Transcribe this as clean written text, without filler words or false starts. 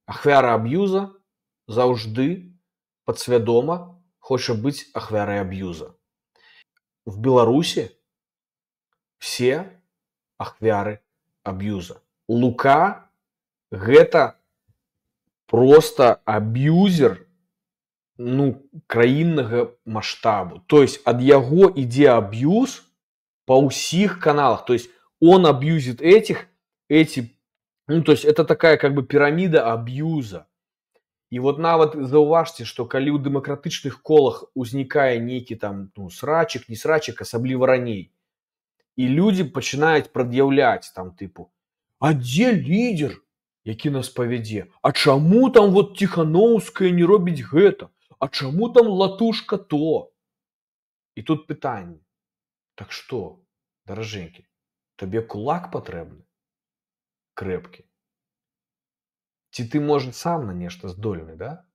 Ахвяра аб'юза заўжды падсвядома хоча быць ахвярай аб'юза. В Беларусі все ахвяры аб'юза. Лука гэта проста аб'юзер, ну, краіннага маштабу. То есть ад яго ідзе аб'юз па ўсіх каналах. То есть он абьюзит этих, ну, то есть это такая как бы пирамида аб'юза. І вот нават заўважце, што калі ў дэмакратычных колах узнікае нейкі там, ну, срачык, не срачык, асабліва раней, і людзі пачынаюць прад'яўляць там тыпу: а дзе лідер, які нас павядзе? А чаму там вот Ціханоўская не робіць гэта? А чаму там Латушка то? І тут пытанне: так што, даражэнькі, табе кулак патрэбны? Крэпкі. Ці ты, можа, сам на нешта здольны, да?